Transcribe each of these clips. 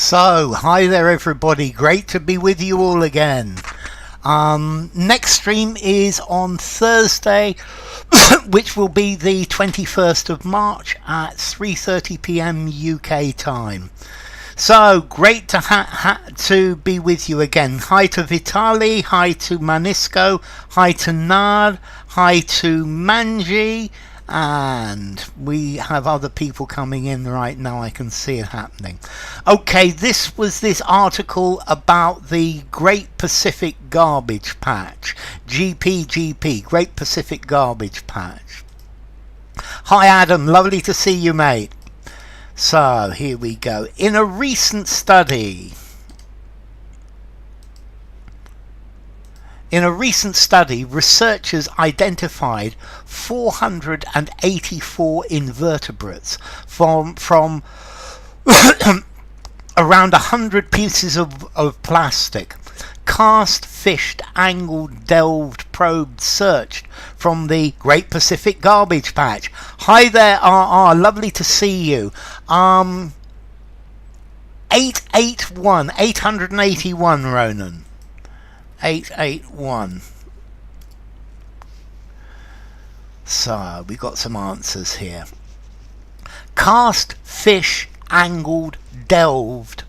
So, hi there everybody, great to be with you all again. Next stream is on Thursday, which will be the 21st of March at 3:30 p.m. UK time. So, great to be with you again. Hi to Vitali, hi to Manisco, hi to Nad, hi to Manji, and we have other people coming in right now. I can see it happening. Okay, this was this article about the Great Pacific Garbage Patch, GPGP, Great Pacific Garbage Patch. Hi Adam, lovely to see you, mate. So here we go. In a recent study, researchers identified 484 invertebrates from around 100 pieces of plastic, cast, fished, angled, delved, probed, searched from the Great Pacific Garbage Patch. Hi there, RR, lovely to see you. 881, Ronan. 881. So we got some answers here. Cast, fish, angled, delved,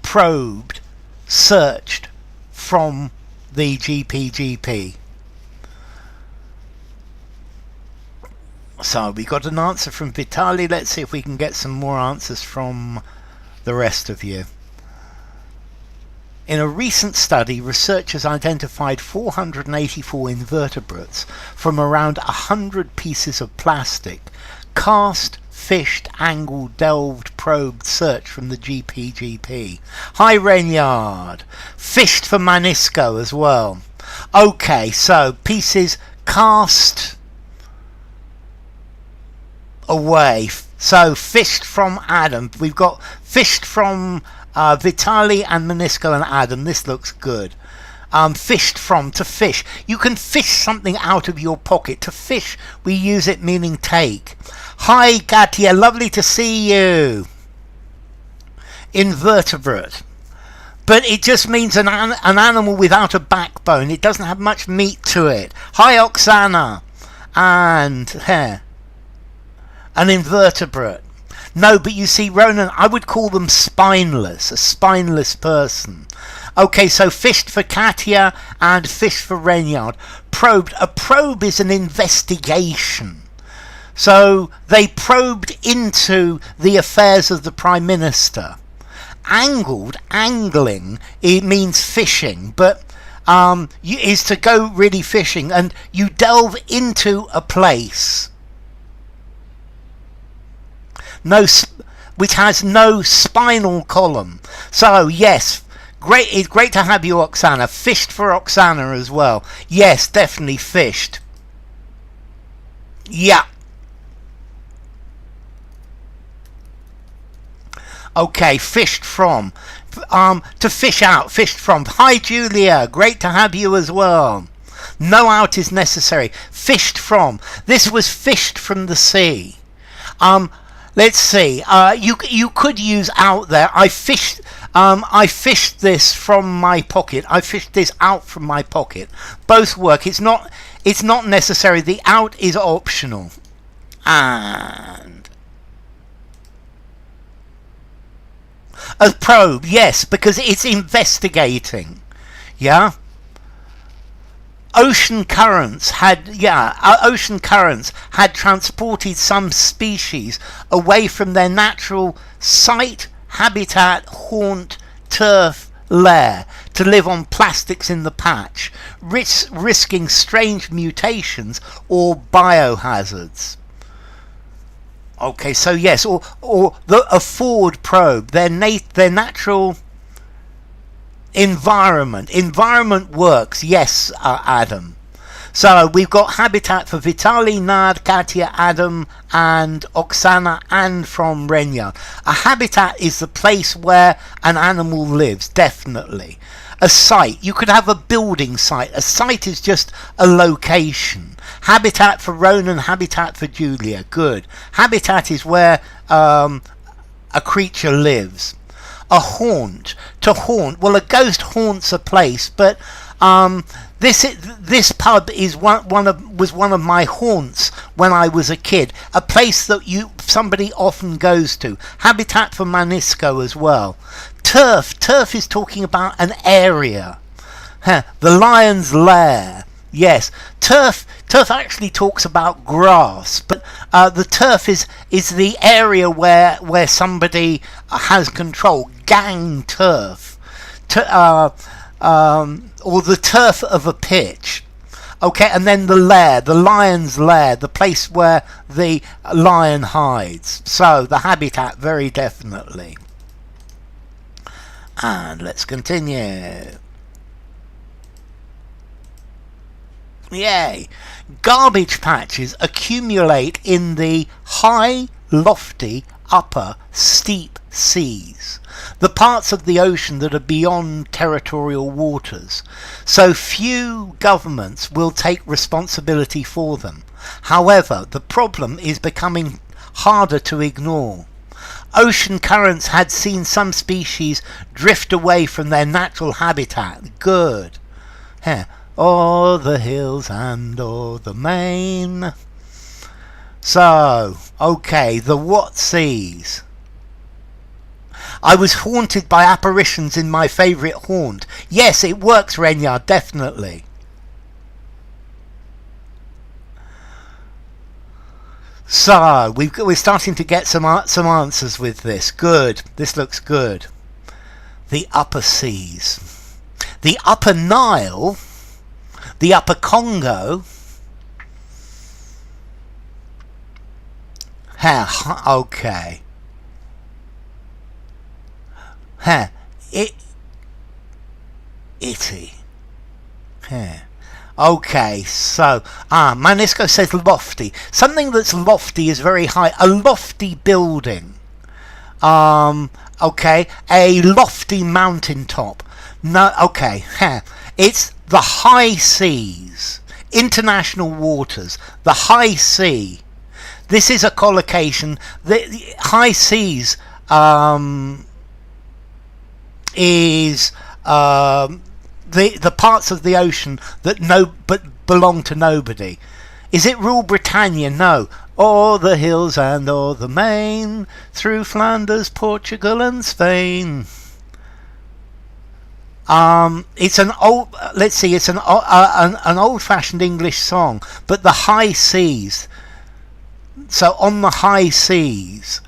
probed, searched from the GPGP. So we got an answer from Vitali. Let's see if we can get some more answers from the rest of you. In a recent study, researchers identified 484 invertebrates from around 100 pieces of plastic, cast, fished, angled, delved, probed, searched from the GPGP. Hi Reynard. Fished for Manisco as well. Okay, so pieces cast away. So fished from Adam. We've got fished from Vitali and Manisco and Adam. This looks good. Fished from, to fish. You can fish something out of your pocket. To fish, we use it meaning take. Hi Katia, lovely to see you. Invertebrate. But it just means an animal without a backbone. It doesn't have much meat to it. Hi Oksana. And an invertebrate. No, but you see, Ronan, I would call them spineless, a spineless person. Okay, so fished for Katia and fished for Reynard. Probed. A probe is an investigation. So they probed into the affairs of the Prime Minister. Angled, angling, it means fishing, but is to go really fishing, and you delve into a place. Which has no spinal column. So yes, it's great to have you, Oksana. Fished for Oksana as well. Yes, definitely fished. Yeah. Okay, fished from. To fish out, fished from. Hi Julia, great to have you as well. No out is necessary. Fished from. This was fished from the sea. Let's see. You could use out there. I fished this from my pocket. I fished this out from my pocket. Both work. It's not necessary. The out is optional. And a probe, yes, because it's investigating. Yeah. Ocean currents had transported some species away from their natural site, habitat, haunt, turf, lair to live on plastics in the patch, risking strange mutations or biohazards. Okay, so yes, or a forward probe, their natural environment works. Yes, Adam. So we've got habitat for Vitali, Nad, Katia, Adam and Oksana, and from Renyard. A habitat is the place where an animal lives, definitely. A site, you could have a building site. A site is just a location. Habitat for Ronan, habitat for Julia. Good. Habitat is where a creature lives. a haunt. To haunt. Well, a ghost haunts a place, but this pub is was one of my haunts when I was a kid. A place that somebody often goes to. Habitat for Manisco as well. Turf. Turf is talking about an area. The lion's lair. Yes, turf actually talks about grass, but the turf is the area where somebody has control. Gang turf, or the turf of a pitch. Okay, and then the lair, the lion's lair, the place where the lion hides. So the habitat, very definitely. And let's continue. Yay! Garbage patches accumulate in the high, lofty, upper, steep seas, the parts of the ocean that are beyond territorial waters, so few governments will take responsibility for them. However, the problem is becoming harder to ignore. Ocean currents had seen some species drift away from their natural habitat. Good. O'er the hills and o'er the main. So, okay, the what seas? I was haunted by apparitions in my favourite haunt. Yes, it works, Renyard, definitely. So, we're starting to get some answers with this. Good. This looks good. The upper seas. The upper Nile. The upper Congo. Okay. Itty. Okay, so Manisco says lofty. Something that's lofty is very high. A lofty building. Okay, a lofty mountaintop. No, okay. It's the high seas, international waters, the high sea. This is a collocation. The high seas is the parts of the ocean that belong to nobody. Is it Rule Britannia? No. O'er the hills and o'er the main, through Flanders, Portugal and Spain. It's an old. Let's see. It's an old-fashioned English song, but the high seas. So on the high seas.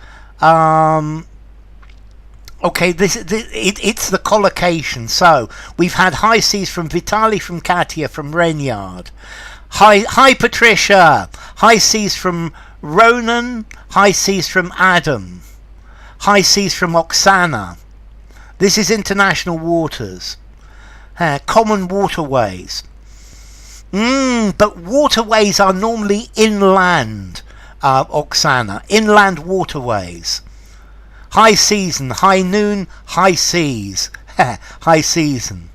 Okay, it's the collocation. So we've had high seas from Vitali, from Katia, from Renyard. Hi Patricia. High seas from Ronan. High seas from Adam. High seas from Oksana. This is international waters. Common waterways. But waterways are normally inland, Oksana. Inland waterways. High season, high noon, high seas. High season.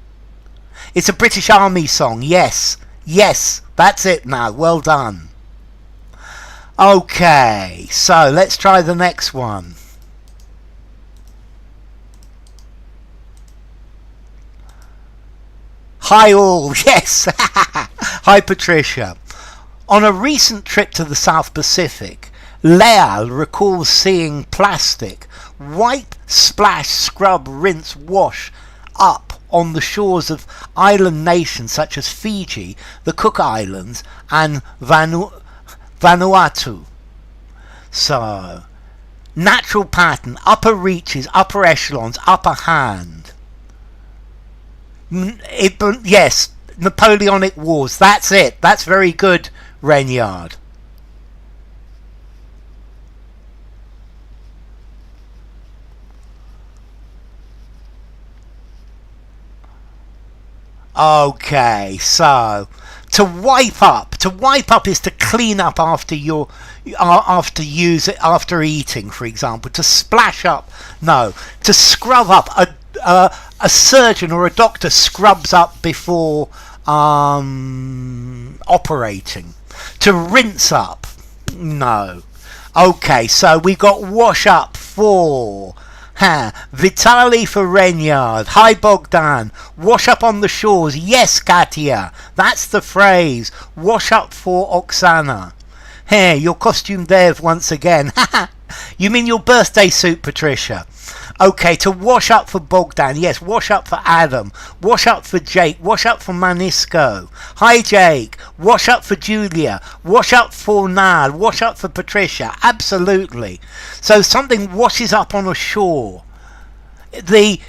It's a British Army song, yes. Yes, that's it now. Well done. Okay, so let's try the next one. Hi all, yes. Hi Patricia. On a recent trip to the South Pacific, Leal recalls seeing plastic wipe, splash, scrub, rinse, wash up on the shores of island nations such as Fiji, the Cook Islands and Vanuatu. So, natural pattern, upper reaches, upper echelons, upper hand. Yes, Napoleonic Wars. That's it. That's very good, Renyard. Okay, so to wipe up is to clean up after after eating, for example. To splash up, no. To scrub up, a surgeon or a doctor scrubs up before operating. To rinse up, no. Okay, so we got wash up for Ha, Vitali for Renyard. Hi Bogdan. Wash up on the shores. Yes, Katia. That's the phrase. Wash up for Oksana. Hey, your costume dev once again. You mean your birthday suit, Patricia? Okay, to wash up for Bogdan. Yes, wash up for Adam. Wash up for Jake. Wash up for Manisco. Hi, Jake. Wash up for Julia. Wash up for Nad. Wash up for Patricia. Absolutely. So something washes up on a shore. The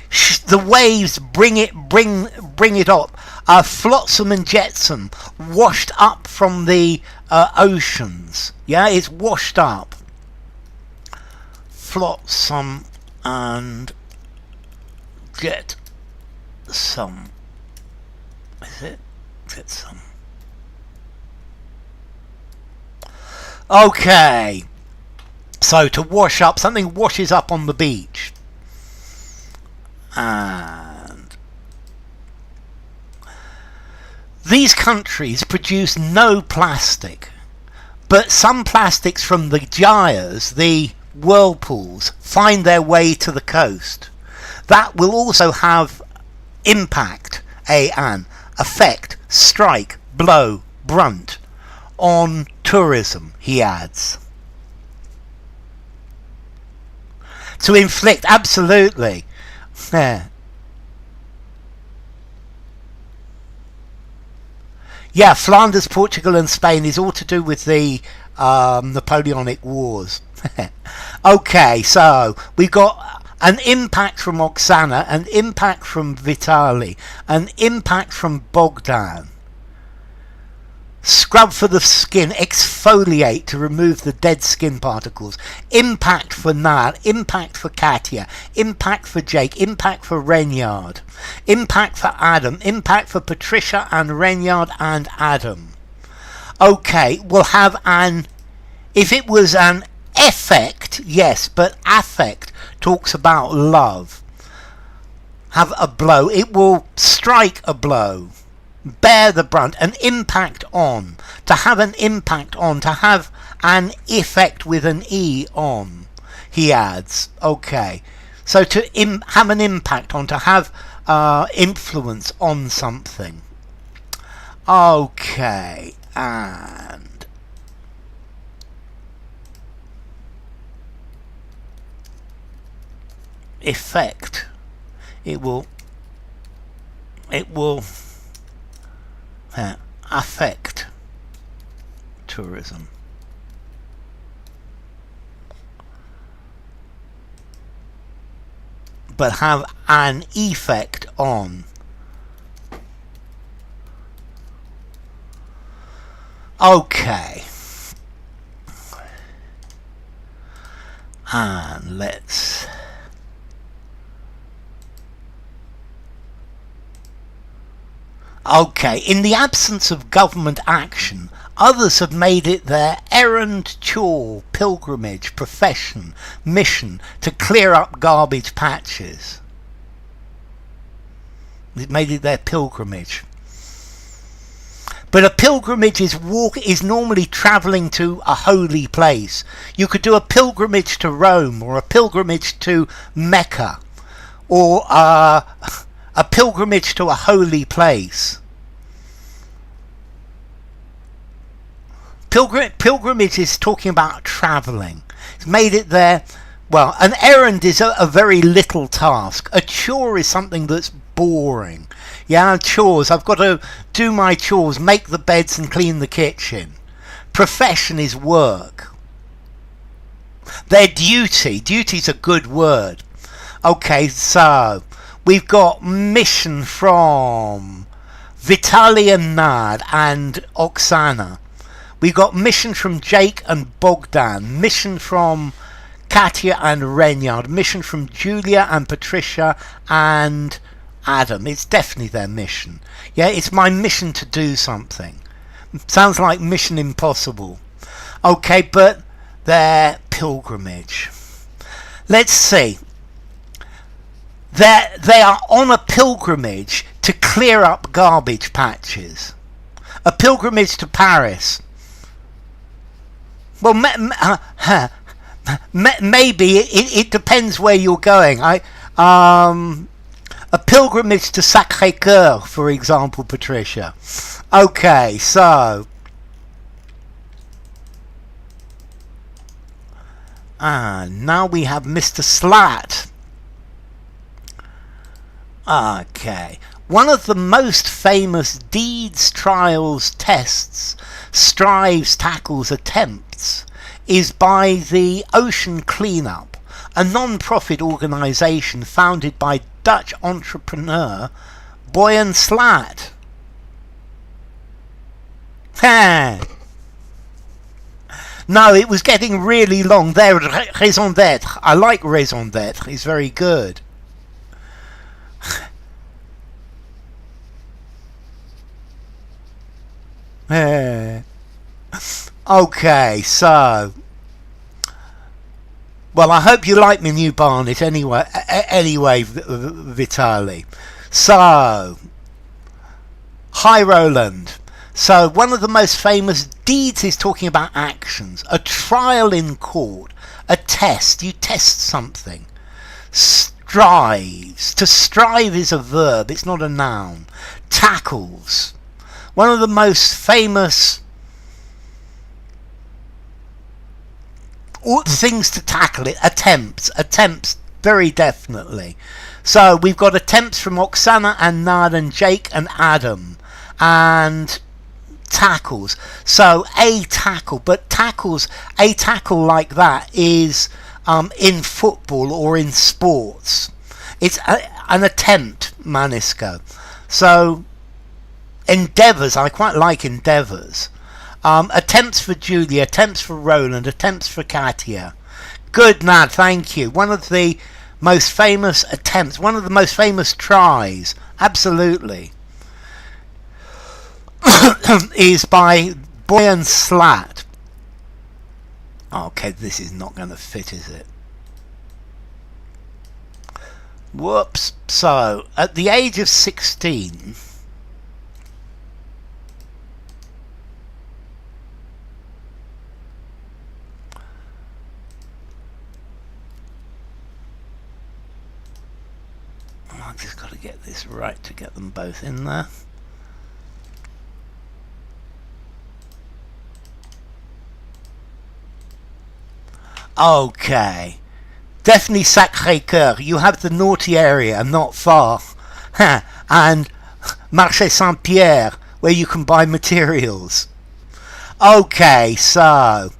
waves bring it up. Flotsam and jetsam, washed up from the oceans. Yeah, it's washed up. Flotsam and jetsam. Is it jetsam? Okay. So to wash up, something washes up on the beach. And these countries produce no plastic, but some plastics from the gyres, the whirlpools, find their way to the coast. That will also have impact, an effect, strike, blow, brunt on tourism, he adds. To inflict, absolutely. Yeah, Flanders, Portugal and Spain is all to do with the Napoleonic Wars. Okay, so we've got an impact from Oksana, an impact from Vitali, an impact from Bogdan. Scrub for the skin, exfoliate to remove the dead skin particles. Impact for Nad, impact for Katia, impact for Jake, impact for Renyard, impact for Adam, impact for Patricia and Renyard and Adam. Okay, we'll have an, if it was an effect, yes, but affect talks about love. Have a blow, it will strike a blow. Bear the brunt, an impact on, to have an impact on, to have an effect with an E on, he adds. Okay, so to have an impact on, to have influence on something. Okay, and effect, it will affect tourism. But have an effect on. Okay. And let's okay, in the absence of government action, others have made it their errand, chore, pilgrimage, profession, mission to clear up garbage patches. It made it their pilgrimage. But a pilgrimage is normally travelling to a holy place. You could do a pilgrimage to Rome, or a pilgrimage to Mecca, or a pilgrimage to a holy place. Pilgrimage is talking about travelling. It's made it there. Well, an errand is a very little task. A chore is something that's boring. Yeah, chores. I've got to do my chores, make the beds and clean the kitchen. Profession is work. Their duty. Duty's a good word. Okay, so we've got mission from Vitali and Nad and Oksana. We've got mission from Jake and Bogdan. Mission from Katia and Renyard. Mission from Julia and Patricia and Adam. It's definitely their mission. Yeah, it's my mission to do something. Sounds like Mission Impossible. Okay, but their pilgrimage. Let's see. They are on a pilgrimage to clear up garbage patches. A pilgrimage to Paris. Well, Maybe it depends where you're going. A pilgrimage to Sacré-Cœur, for example, Patricia. Okay, so now we have Mr. Slat. Okay. One of the most famous deeds, trials, tests, strives, tackles, attempts is by the Ocean Cleanup, a non-profit organisation founded by Dutch entrepreneur Boyan Slat. No, it was getting really long there. Raison d'être. I like raison d'être. It's very good. Okay, so well, I hope you like my new barnet anyway. Anyway, Vitali. So, hi, Roland. So, one of the most famous deeds is talking about actions. A trial in court, a test. You test something. Strives. To strive is a verb. It's not a noun. Tackles. One of the most famous things to tackle it. Attempts, very definitely. So we've got attempts from Oksana and Nad and Jake and Adam, and tackles. So a tackle like that is in football or in sports. It's an attempt, Maniska. So endeavours, I quite like endeavours. Attempts for Julia, attempts for Roland, attempts for Katia. Good, Nad, thank you. One of the most famous attempts, one of the most famous tries, absolutely, is by Boyan Slat. Okay, this is not going to fit, is it? Whoops. So, at the age of 16... I've just got to get this right to get them both in there. Okay. Definitely Sacré-Cœur. You have the naughty area, not far. And Marché Saint-Pierre, where you can buy materials. Okay, so...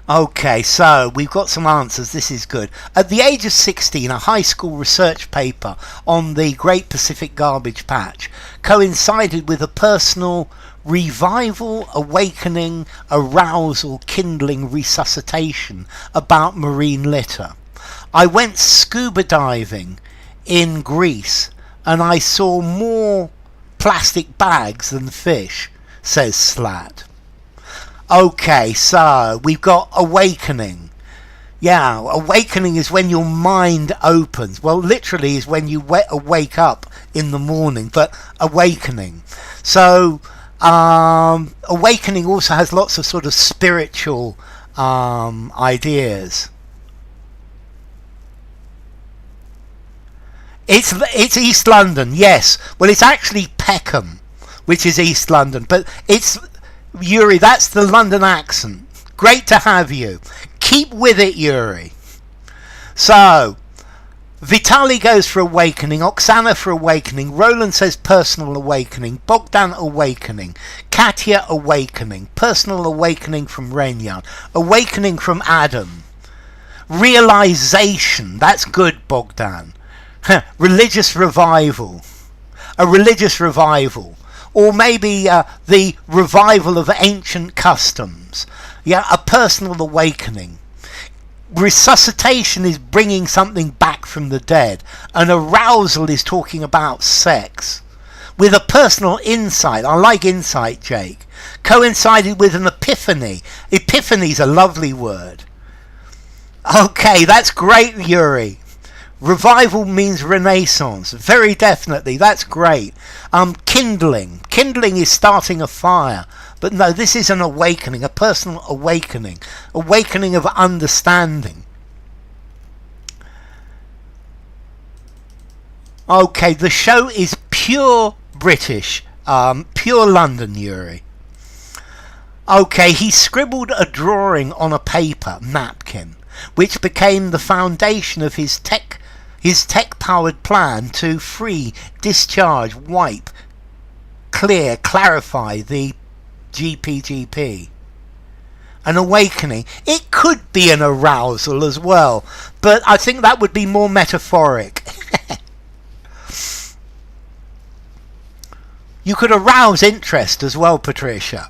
Okay, so we've got some answers. This is good. At the age of 16, a high school research paper on the Great Pacific Garbage Patch coincided with a personal revival, awakening, arousal, kindling, resuscitation about marine litter. I went scuba diving in Greece and I saw more plastic bags than fish, says Slat. Okay, so we've got awakening. Yeah, awakening is when your mind opens. Well, literally is when you wake up in the morning, but awakening. So, awakening also has lots of sort of spiritual ideas. It's East London, yes. Well, it's actually Peckham, which is East London, but it's... Yuri, that's the London accent. Great to have you. Keep with it, Yuri. So, Vitali goes for awakening, Oksana for awakening, Roland says personal awakening, Bogdan awakening, Katia awakening, personal awakening from Rainyard, awakening from Adam, realization, that's good, Bogdan. Religious revival, a religious revival. Or maybe the revival of ancient customs. Yeah, a personal awakening. Resuscitation is bringing something back from the dead. And arousal is talking about sex. With a personal insight. I like insight, Jake. Coincided with an epiphany. Epiphany's a lovely word. Okay, that's great, Yuri. Revival means renaissance. Very definitely. That's great. Kindling. Kindling is starting a fire. But no, this is an awakening, a personal awakening. Awakening of understanding. Okay, the show is pure British. Pure London, Yuri. Okay, he scribbled a drawing on a paper napkin, which became the foundation of his tech-powered plan to free, discharge, wipe, clear, clarify the GPGP. An awakening. It could be an arousal as well, but I think that would be more metaphoric. You could arouse interest as well, Patricia.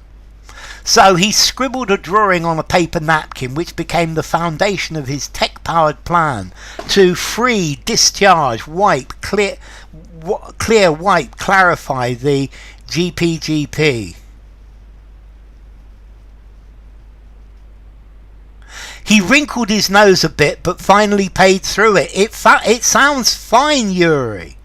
So he scribbled a drawing on a paper napkin, which became the foundation of his tech-powered plan to free, discharge, wipe, clear, wipe, clarify the GPGP. He wrinkled his nose a bit, but finally paid through it. It sounds fine, Yuri.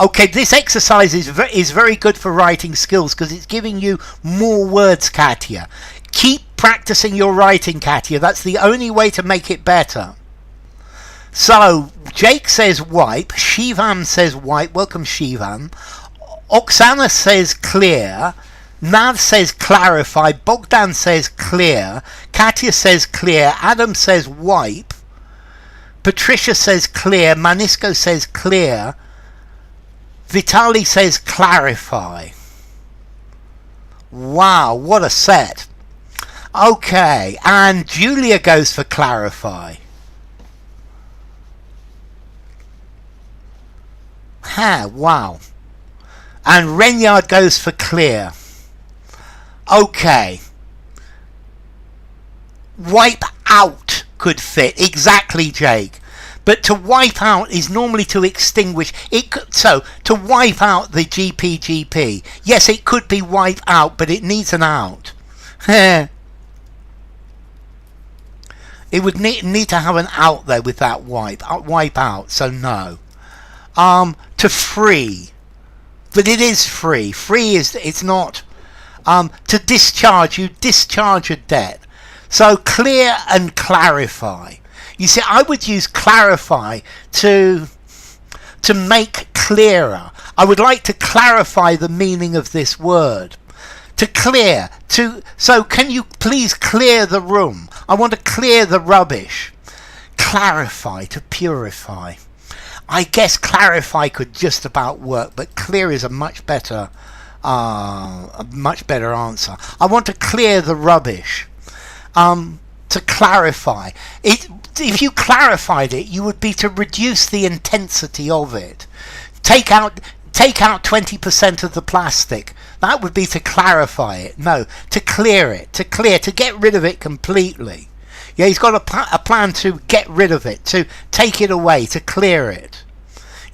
Okay, this exercise is very good for writing skills because it's giving you more words, Katya. Keep practicing your writing, Katya. That's the only way to make it better. So, Jake says wipe. Shivam says wipe. Welcome, Shivam. Oksana says clear. Nav says clarify. Bogdan says clear. Katya says clear. Adam says wipe. Patricia says clear. Manisko says clear. Vitali says clarify. Wow, what a set. Okay, and Julia goes for clarify. Wow. And Renyard goes for clear. Okay. Wipe out could fit. Exactly, Jake. But to wipe out is normally to extinguish. So, to wipe out the GPGP. Yes, it could be wipe out, but it needs an out. It would need to have an out there with that wipe out, so no. To free. But it is free. Free is, it's not. To discharge, you discharge a debt. So clear and clarify. You see, I would use clarify to make clearer. I would like to clarify the meaning of this word. To clear. So can you please clear the room? I want to clear the rubbish. Clarify, to purify. I guess clarify could just about work, but clear is a much better answer. I want to clear the rubbish. To clarify. If you clarified it, you would be to reduce the intensity of it. Take out 20% of the plastic. That would be to clarify it. No, to clear it. To get rid of it completely. Yeah, he's got a plan to get rid of it, to take it away, to clear it.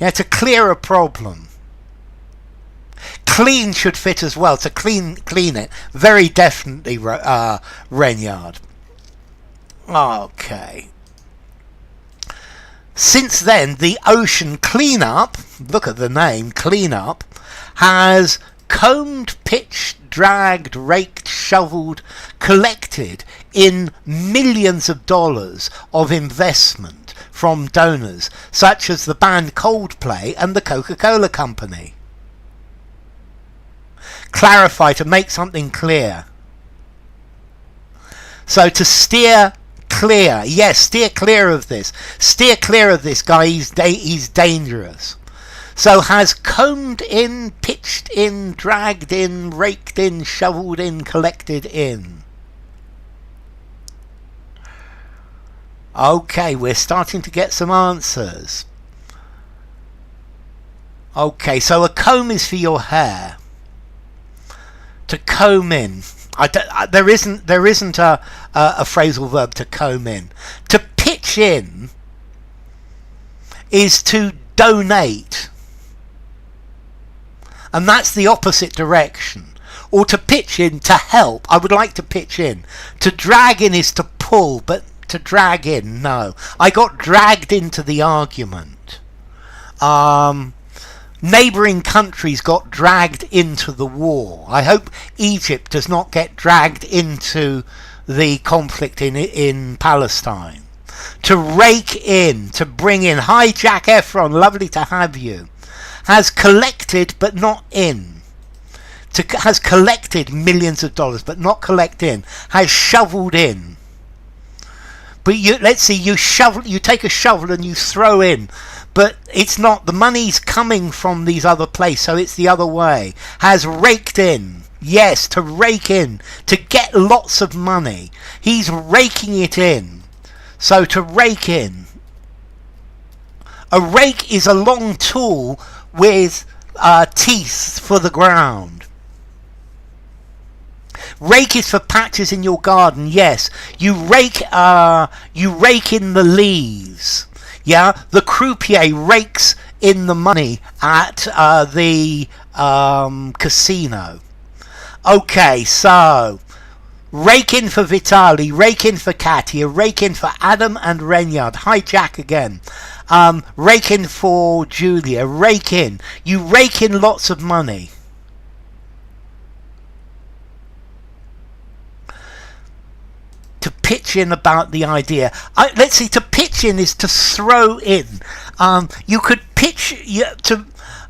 Yeah, to clear a problem. Clean should fit as well, to clean it. Very definitely, Renyard. Okay. Since then, the ocean cleanup, look at the name, cleanup, has combed, pitched, dragged, raked, shoveled, collected in millions of dollars of investment from donors, such as the band Coldplay and the Coca-Cola Company. Clarify, to make something clear. So to steer clear. Yes, steer clear of this. Steer clear of this guy. He's dangerous. So has combed in, pitched in, dragged in, raked in, shoveled in, collected in. Okay, we're starting to get some answers. Okay, so a comb is for your hair. To comb in. There isn't a phrasal verb to comb in. To pitch in is to donate, and that's the opposite direction. Or to pitch in, to help. I would like to pitch in. To drag in is to pull, but to drag in. No, I got dragged into the argument. Neighbouring countries got dragged into the war. I hope Egypt does not get dragged into the conflict in Palestine. To rake in, to bring in. Hi Jack Efron, lovely to have you. Has collected but not in. Has collected millions of dollars but not collect in. Has shoveled in. But let's see, you take a shovel and you throw in. But it's not, the money's coming from these other places, so it's the other way. Has raked in. Yes, to rake in. To get lots of money. He's raking it in. So to rake in. A rake is a long tool with teeth for the ground. Rake is for patches in your garden. Yes, you rake in the leaves. Yeah, the croupier rakes in the money at the casino. Okay, so rake in for Vitali, rake in for Katia, rake in for Adam and Renyard. Hi Jack again. Rake in for Julia. Rake in. You rake in lots of money. To pitch in about the idea. Let's see, to pitch in is to throw in. You could pitch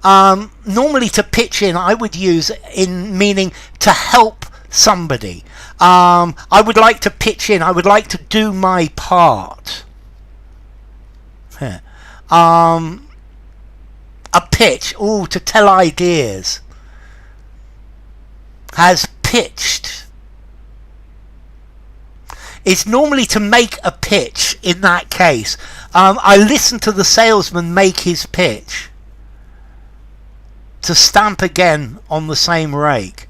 normally to pitch in I would use in meaning to help somebody. I would like to pitch in. I would like to do my part. A pitch. Oh, to tell ideas. Has pitched. It's normally to make a pitch in that case. I listen to the salesman make his pitch. To stamp again on the same rake.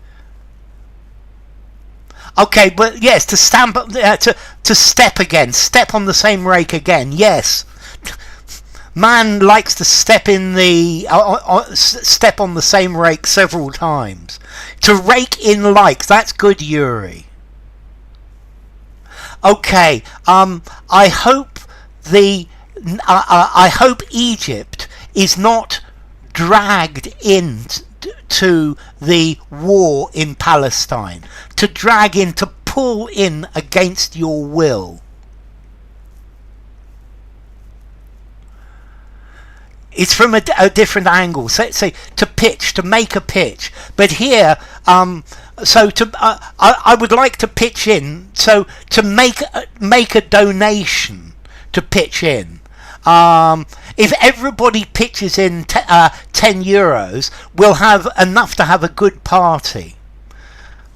Okay, but yes, to stamp, to step again. Step on the same rake again, yes. Man likes to step in the step on the same rake several times. To rake in likes, that's good, Yuri. Okay, I hope I hope Egypt is not dragged into the war in Palestine. To drag in, to pull in against your will. It's from a different angle. So, say to pitch, to make a pitch. But here, so to I would like to pitch in. So to make a donation to pitch in. If everybody pitches in 10 euros, we'll have enough to have a good party.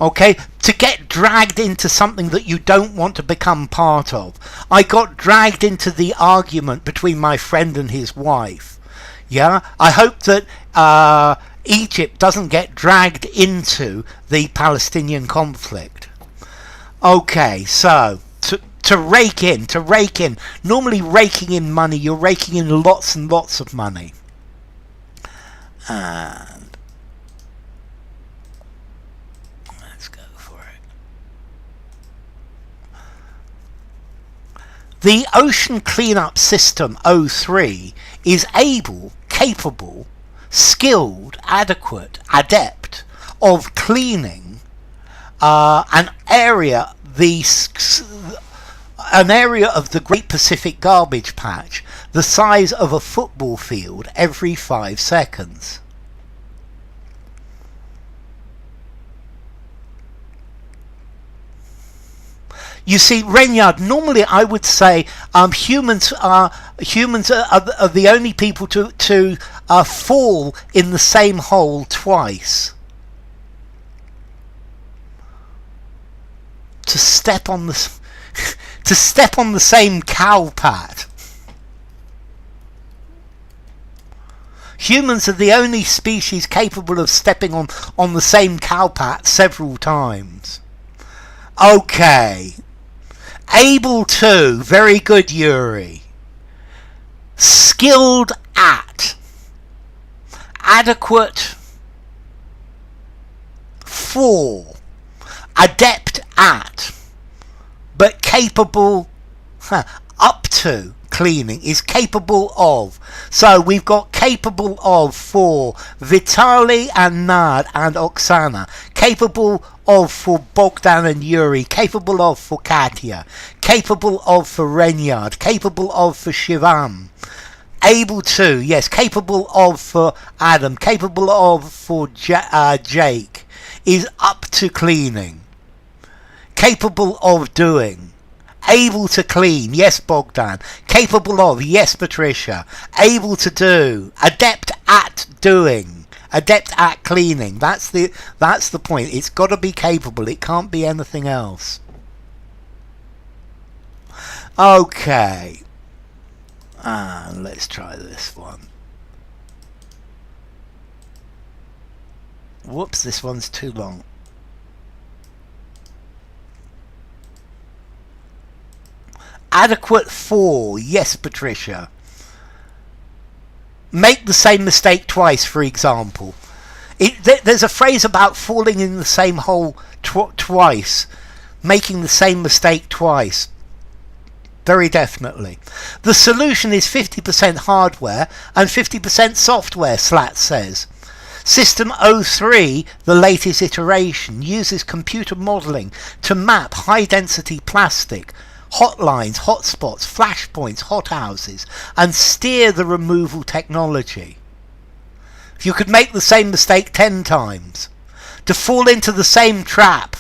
Okay, to get dragged into something that you don't want to become part of. I got dragged into the argument between my friend and his wife. Yeah, I hope that Egypt doesn't get dragged into the Palestinian conflict. Okay, so to rake in. Normally raking in money, you're raking in lots and lots of money. And let's go for it. The Ocean Cleanup System 03 is capable, skilled, adequate, adept of cleaning an area of the Great Pacific Garbage Patch the size of a football field every 5 seconds. You see, Renyard, normally I would say humans are the only people to fall in the same hole twice. To step on the same cowpat. Humans are the only species capable of stepping on the same cowpat several times. Okay. Able to. Very good, Yuri. Skilled at. Adequate for. Adept at. But capable Up to cleaning is capable of. So we've got capable of for Vitali and Nad and Oksana, capable of for Bogdan and Yuri, capable of for Katya, capable of for Renyard, capable of for Shivam, able to, yes, capable of for Adam, capable of for Jake, is up to cleaning, capable of doing. Able to clean, yes Bogdan. Capable of, yes Patricia. Able to do, adept at doing, adept at cleaning. That's the point. It's got to be capable. It can't be anything else. Okay. Let's try this one. Whoops, this one's too long. Adequate for, yes Patricia. Make the same mistake twice, for example. There's a phrase about falling in the same hole twice, making the same mistake twice. Very definitely. The solution is 50% hardware and 50% software, Slat says. System 03, the latest iteration, uses computer modelling to map high-density plastic, hotlines, hotspots, flashpoints, hothouses, and steer the removal technology. You could make the same mistake 10 times. To fall into the same trap.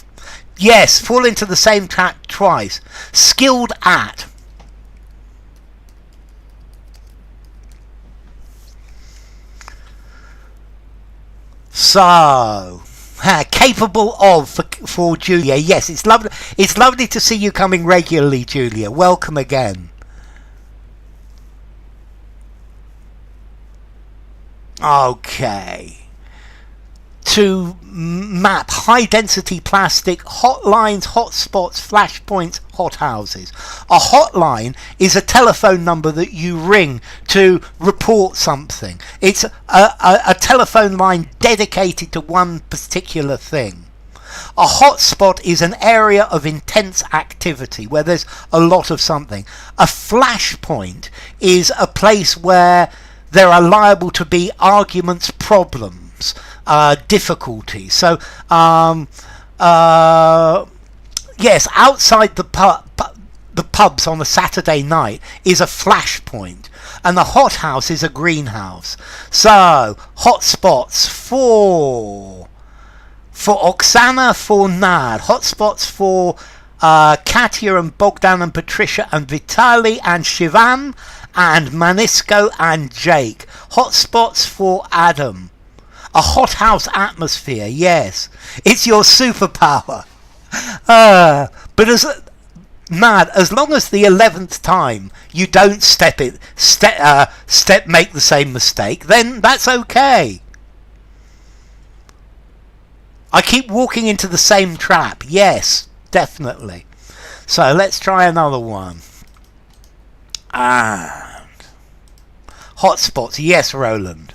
Yes, fall into the same trap twice. Skilled at. So, capable of for Julia. Yes, it's lovely. It's lovely to see you coming regularly, Julia. Welcome again. Okay. To map high-density plastic, hotlines, hotspots, flashpoints, hothouses. A hotline is a telephone number that you ring to report something. It's a telephone line dedicated to one particular thing. A hotspot is an area of intense activity where there's a lot of something. A flashpoint is a place where there are liable to be arguments, problems, difficulties. So, yes, outside the pubs on a Saturday night is a flashpoint, and the hothouse is a greenhouse. So, hotspots for Oksana, for Nad, hotspots for Katya and Bogdan and Patricia and Vitali and Shivan and Manisko and Jake. Hotspots for Adam. A hothouse atmosphere, yes. It's your superpower. But as long as the 11th time you don't make the same mistake, then that's okay. I keep walking into the same trap. Yes, definitely. So let's try another one. And hotspots, yes, Roland.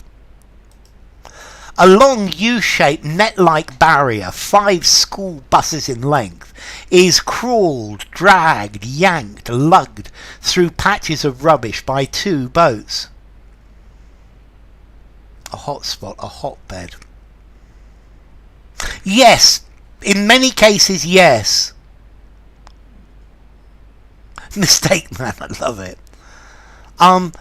A long U-shaped net-like barrier, 5 school buses in length, is crawled, dragged, yanked, lugged through patches of rubbish by 2 boats. A hotspot, a hotbed. Yes, in many cases, yes. Mistake man, I love it.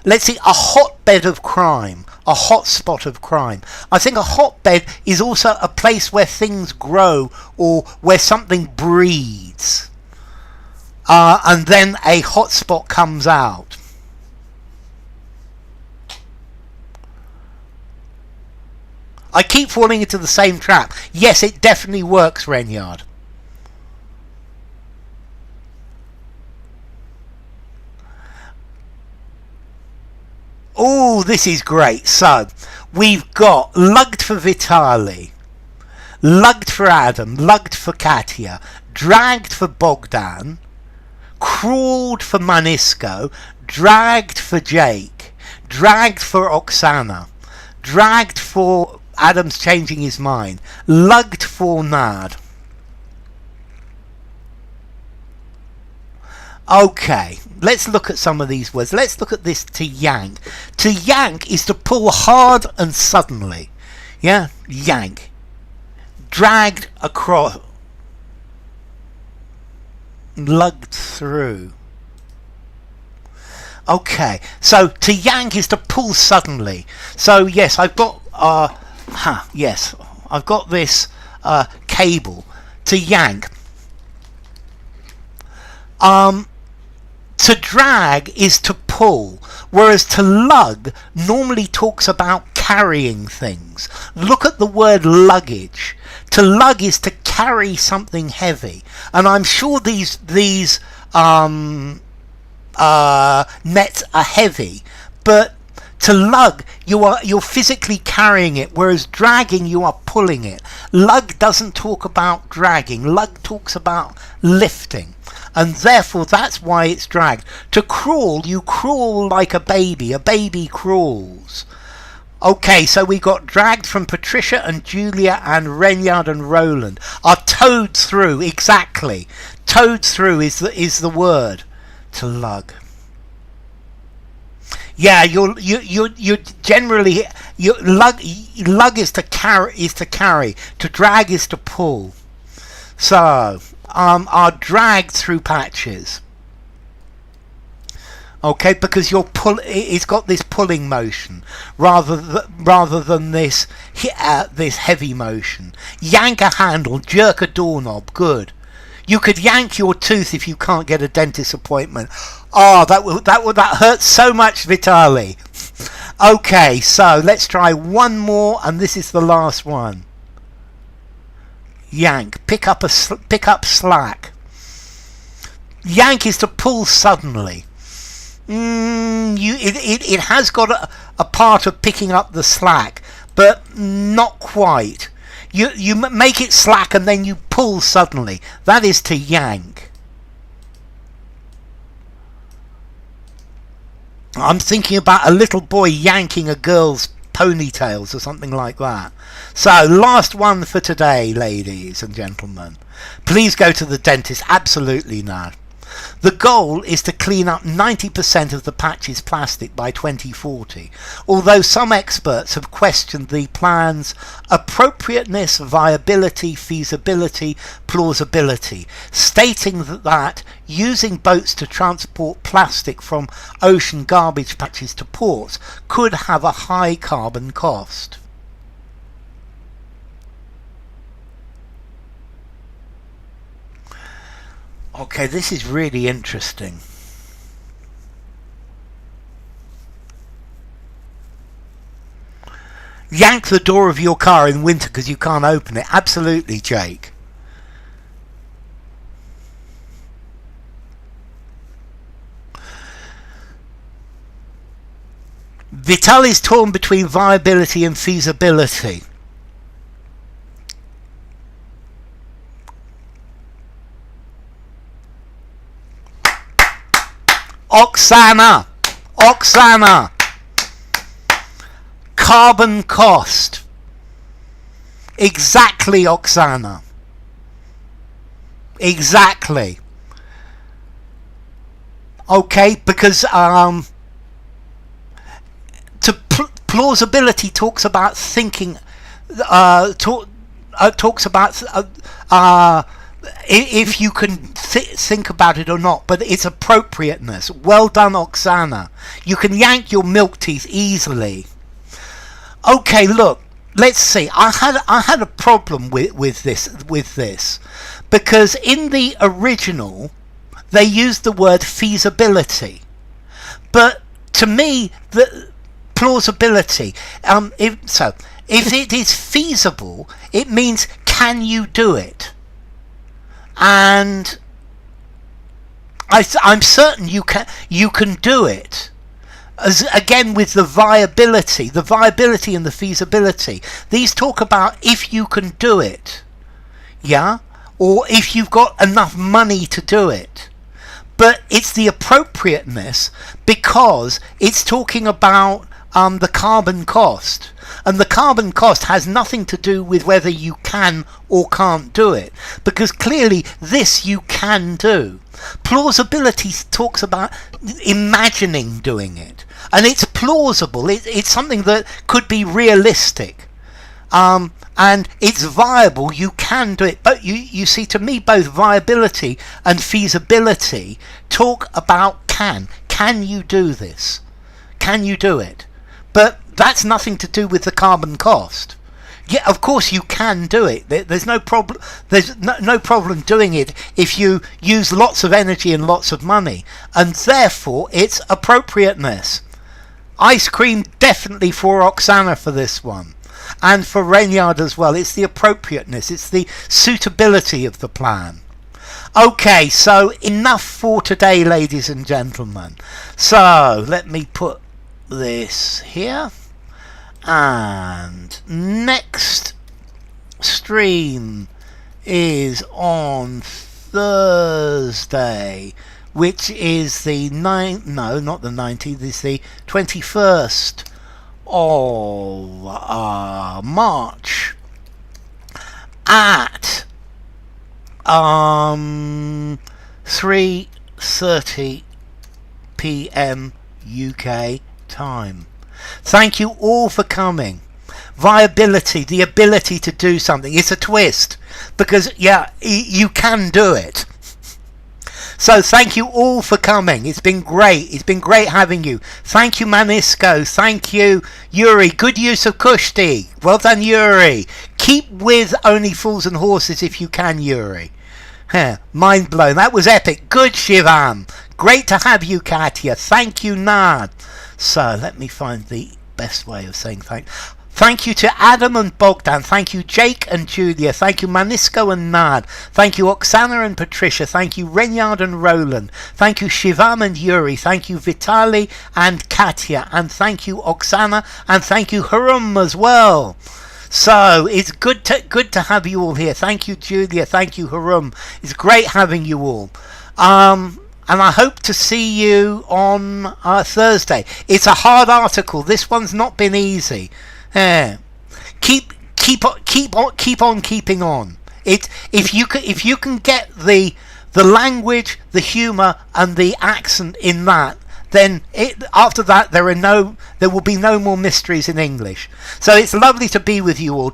Let's see, a hotbed of crime, a hotspot of crime. I think a hotbed is also a place where things grow or where something breeds. And then a hotspot comes out. I keep falling into the same trap. Yes, it definitely works, Renyard. Oh, this is great. So, we've got lugged for Vitali, lugged for Adam, lugged for Katya, dragged for Bogdan, crawled for Manisko, dragged for Jake, dragged for Oksana, dragged for Adam's changing his mind, lugged for Nad. Okay, let's look at some of these words. Let's look at this to yank. To yank is to pull hard and suddenly. Yeah, yank. Dragged across. Lugged through. Okay, so to yank is to pull suddenly. So yes, I've got yes, I've got this cable to yank. To drag is to pull, whereas to lug normally talks about carrying things. Look at the word luggage. To lug is to carry something heavy, and I'm sure these nets are heavy, but to lug you're physically carrying it, whereas dragging you are pulling it. Lug doesn't talk about dragging. Lug talks about lifting, and therefore that's why it's dragged. To crawl, you crawl like a baby. A baby crawls. Okay, so we got dragged from Patricia and Julia and Renyard and Roland. Are towed through. Exactly, towed through is the word. To lug. Yeah, you generally lug is to carry. To drag is to pull. So are dragged through patches. Okay, because it's got this pulling motion rather than this heavy motion. Yank a handle, jerk a doorknob. Good. You could yank your tooth if you can't get a dentist appointment. Oh, that hurts so much, Vitali. Okay, so let's try one more, and this is the last one. Yank, pick up slack. Yank is to pull suddenly. It has got a part of picking up the slack, but not quite. You make it slack and then you pull suddenly. That is to yank. I'm thinking about a little boy yanking a girl's ponytails or something like that. So, last one for today, ladies and gentlemen. Please go to the dentist. Absolutely not. The goal is to clean up 90% of the patch's plastic by 2040, although some experts have questioned the plan's appropriateness, viability, feasibility, plausibility, stating that using boats to transport plastic from ocean garbage patches to ports could have a high carbon cost. Okay, this is really interesting. Yank the door of your car in winter because you can't open it. Absolutely, Jake. Vitali's torn between viability and feasibility. Oksana. Carbon cost. Exactly, Oksana. Exactly. Okay, because plausibility talks about thinking. Talks about if you can think about it or not, but it's appropriateness. Well done, Oksana. You can yank your milk teeth easily. Okay, look, let's see. I had a problem with this because in the original they used the word feasibility, but to me the plausibility. If it is feasible, it means can you do it? And I'm certain you can do it. As again with the viability and the feasibility, these talk about if you can do it, yeah, or if you've got enough money to do it. But it's the appropriateness because it's talking about the carbon cost. And the carbon cost has nothing to do with whether you can or can't do it, because clearly this you can do. Plausibility talks about imagining doing it, and it's plausible. It's something that could be realistic, and it's viable. You can do it. But you see, to me, both viability and feasibility talk about can you do this? Can you do it? But that's nothing to do with the carbon cost. Yeah, of course you can do it. There's no problem. There's no problem doing it if you use lots of energy and lots of money, and therefore it's appropriateness. Ice cream definitely for Oksana for this one, and for Reynard as well. It's the appropriateness. It's the suitability of the plan. Okay, so enough for today, ladies and gentlemen. So let me put this here. And next stream is on Thursday, which is the not the 19th, it's the 21st of March at 3:30 p.m. UK time. Thank you all for coming. Viability, the ability to do something. It's a twist, because yeah, you can do it. So thank you all for coming. It's been great. It's been great having you. Thank you, Manisco. Thank you, Yuri. Good use of Kushti. Well done, Yuri. Keep with Only Fools and Horses if you can, Yuri. Mind blown. That was epic. Good, Shivam. Great to have you, Katya. Thank you, Nad. So let me find the best way of saying thank. Thank you to Adam and Bogdan. Thank you, Jake and Julia. Thank you, Manisco and Nad. Thank you, Oksana and Patricia. Thank you, Renyard and Roland. Thank you, Shivam and Yuri. Thank you, Vitali and Katya. And thank you, Oksana. And thank you, Harum as well. So it's good to have you all here. Thank you, Julia. Thank you, Harum. It's great having you all. And I hope to see you on Thursday. It's a hard article. This one's not been easy. Keep on keeping on. If you can get the language, the humour, and the accent in that, then after that there will be no more mysteries in English. So it's lovely to be with you all.